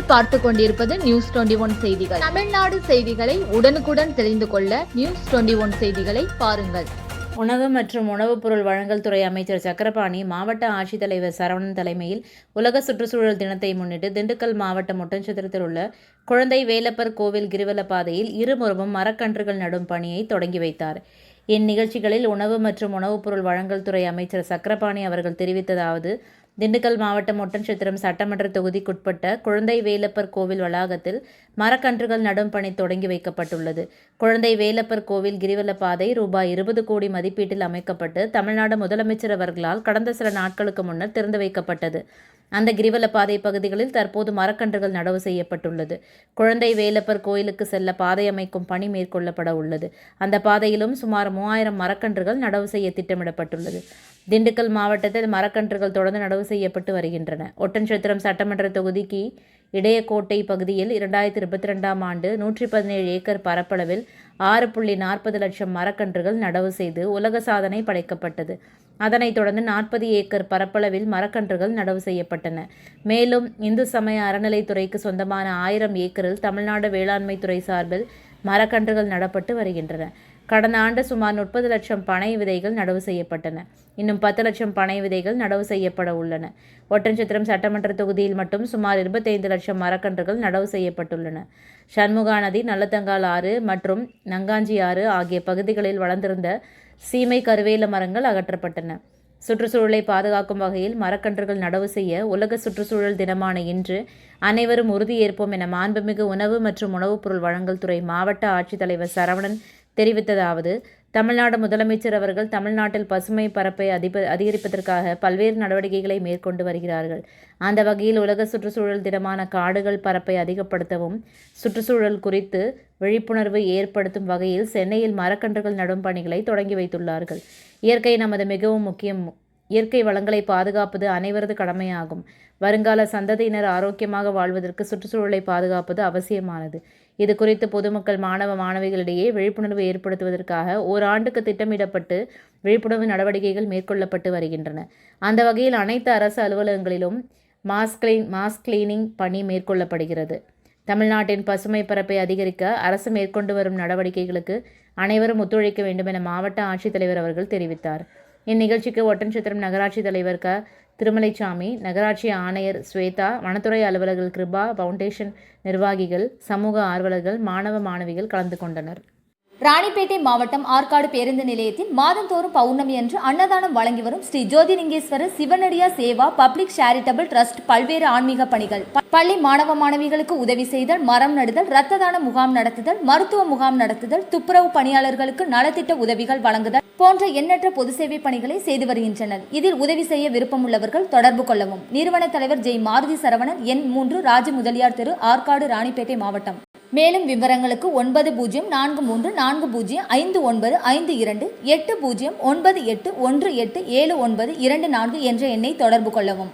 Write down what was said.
நீங்கள் பார்த்து கொண்டிருப்பது நியூஸ் 21 செய்திகள். தமிழ்நாடு செய்திகளை உடனுக்குடன் தெரிந்து கொள்ள நியூஸ் 21 செய்திகளை பாருங்கள். உணவு மற்றும் உணவுப் பொருள் வழங்கல் துறை அமைச்சர் சக்கரபாணி மாவட்ட ஆட்சித்தலைவர் சரவணன் தலைமையில் உலக சுற்றுச்சூழல் தினத்தை முன்னிட்டு திண்டுக்கல் மாவட்டம் ஒட்டன்சத்திரத்தில் உள்ள குழந்தை வேலப்பர் கோவில் கிரிவல பாதையில் இருபுறமும் மரக்கன்றுகள் நடும் பணியை தொடங்கி வைத்தார். இந்நிகழ்ச்சிகளில் உணவு மற்றும் உணவுப் பொருள் வழங்கல் துறை அமைச்சர் சக்கரபாணி அவர்கள் தெரிவித்ததாவது: திண்டுக்கல் மாவட்டம் ஒட்டன்சத்திரம் சட்டமன்ற தொகுதிக்குட்பட்ட குழந்தை வேலப்பர் கோவில் வளாகத்தில் மரக்கன்றுகள் நடும் பணி தொடங்கி வைக்கப்பட்டுள்ளது. குழந்தை வேலப்பர் கோவில் கிரிவல பாதை ரூபாய் 20 கோடி மதிப்பீட்டில் அமைக்கப்பட்டு தமிழ்நாடு முதலமைச்சர் அவர்களால் கடந்த சில நாட்களுக்கு முன்னர் திறந்து வைக்கப்பட்டது. அந்த கிரிவல பாதை பகுதிகளில் தற்போது மரக்கன்றுகள் நடவு செய்யப்பட்டுள்ளது. குழந்தை வேலப்பர் கோயிலுக்கு செல்ல பாதை அமைக்கும் பணி மேற்கொள்ளப்பட உள்ளது. அந்த பாதையிலும் சுமார் 3000 மரக்கன்றுகள் நடவு செய்ய திட்டமிடப்பட்டுள்ளது. திண்டுக்கல் மாவட்டத்தில் மரக்கன்றுகள் தொடர்ந்து நடவு செய்யப்பட்டு வருகின்றன. ஒட்டன்சத்திரம் சட்டமன்ற தொகுதிக்கு இடையக்கோட்டை பகுதியில் 2022ஆம் ஆண்டு 117 ஏக்கர் பரப்பளவில் 6.40 லட்சம் மரக்கன்றுகள் நடவு செய்து உலக சாதனை படைக்கப்பட்டது. அதனைத் தொடர்ந்து 40 ஏக்கர் பரப்பளவில் மரக்கன்றுகள் நடவு செய்யப்பட்டன. மேலும் இந்து சமய அறநிலைத்துறைக்கு சொந்தமான 1000 ஏக்கரில் தமிழ்நாடு வேளாண்மை துறை சார்பில் மரக்கன்றுகள் நடப்பட்டு வருகின்றன. கடந்த ஆண்டு சுமார் 30 லட்சம் பனை விதைகள் நடவு செய்யப்பட்டன. இன்னும் 10 லட்சம் பனை விதைகள் நடவு செய்யப்பட உள்ளன. ஒட்டன்சத்திரம் சட்டமன்ற தொகுதியில் மட்டும் சுமார் 25 லட்சம் மரக்கன்றுகள் நடவு செய்யப்பட்டுள்ளன. சண்முகா நதி, நல்லத்தங்கால் ஆறு மற்றும் நங்காஞ்சி ஆறு ஆகிய பகுதிகளில் வளர்ந்திருந்த சீமை கருவேல மரங்கள் அகற்றப்பட்டன. சுற்றுச்சூழலை பாதுகாக்கும் வகையில் மரக்கன்றுகள் நடவு செய்ய உலக சுற்றுச்சூழல் தினமான இன்று அனைவரும் உறுதியேற்போம் என மாண்புமிகு உணவு மற்றும் உணவுப் பொருள் வழங்கல் துறை மாவட்ட ஆட்சித்தலைவர் சரவணன் தெரிவித்ததாவது: தமிழ்நாடு முதலமைச்சர் அவர்கள் தமிழ்நாட்டில் பசுமை பரப்பை அதிகரிப்பதற்காக பல்வேறு நடவடிக்கைகளை மேற்கொண்டு வருகிறார்கள். அந்த வகையில் உலக சுற்றுச்சூழல் தினமான காடுகள் பரப்பை அதிகப்படுத்தவும் சுற்றுச்சூழல் குறித்து விழிப்புணர்வு ஏற்படுத்தும் வகையில் சென்னையில் மரக்கன்றுகள் நடும் பணிகளை தொடங்கி வைத்துள்ளார்கள். இயற்கை நமது மிகவும் முக்கியம். இயற்கை வளங்களை பாதுகாப்பது அனைவரது கடமையாகும். வருங்கால சந்ததியினர் ஆரோக்கியமாக வாழ்வதற்கு சுற்றுச்சூழலை பாதுகாப்பது அவசியமானது. இது குறித்து பொதுமக்கள், மாணவ மாணவிகளிடையே விழிப்புணர்வு ஏற்படுத்துவதற்காக ஓராண்டுக்கு திட்டமிடப்பட்டு விழிப்புணர்வு நடவடிக்கைகள் மேற்கொள்ளப்பட்டு வருகின்றன. அந்த வகையில் அனைத்து அரசு அலுவலகங்களிலும் மாஸ் கிளீனிங் பணி மேற்கொள்ளப்படுகிறது. தமிழ்நாட்டின் பசுமை பரப்பை அதிகரிக்க அரசு மேற்கொண்டு வரும் நடவடிக்கைகளுக்கு அனைவரும் ஒத்துழைக்க வேண்டும் என மாவட்ட ஆட்சித்தலைவர் அவர்கள் தெரிவித்தார். இந்நிகழ்ச்சிக்கு ஒட்டன்சத்திரம் நகராட்சி தலைவர் திருமலைசாமி, நகராட்சி ஆணையர் ஸ்வேதா, வனத்துறை அலுவலர்கள் கிருபா, பவுண்டேஷன் நிர்வாகிகள், சமூக ஆர்வலர்கள், மாணவ மாணவிகள் கலந்து கொண்டனர். ராணிப்பேட்டை மாவட்டம் ஆற்காடு பேருந்து நிலையத்தில் மாதந்தோறும் பௌர்ணமி அன்று அன்னதானம் வழங்கி வரும் Sri Jothilingeswarar சிவனடியா Seva public charitable trust பல்வேறு ஆன்மீக பணிகள்: பள்ளி மாணவ மாணவிகளுக்கு உதவி செய்தல், மரம் நடுதல், இரத்த தான முகாம் நடத்துதல், மருத்துவ முகாம் நடத்துதல், துப்புரவு பணியாளர்களுக்கு நலத்திட்ட உதவிகள் வழங்குதல் போன்ற எண்ணற்ற பொது சேவை பணிகளை செய்து வருகின்றனர். இதில் உதவி செய்ய விருப்பமுள்ளவர்கள் தொடர்பு கொள்ளவும். நிறுவன தலைவர் ஜெய் மாருதி சரவணன், எண் 3, ராஜ முதலியார் தெரு, ஆற்காடு, ராணிப்பேட்டை மாவட்டம். மேலும் விவரங்களுக்கு 9040405952 809818187924 என்ற எண்ணை தொடர்பு கொள்ளவும்.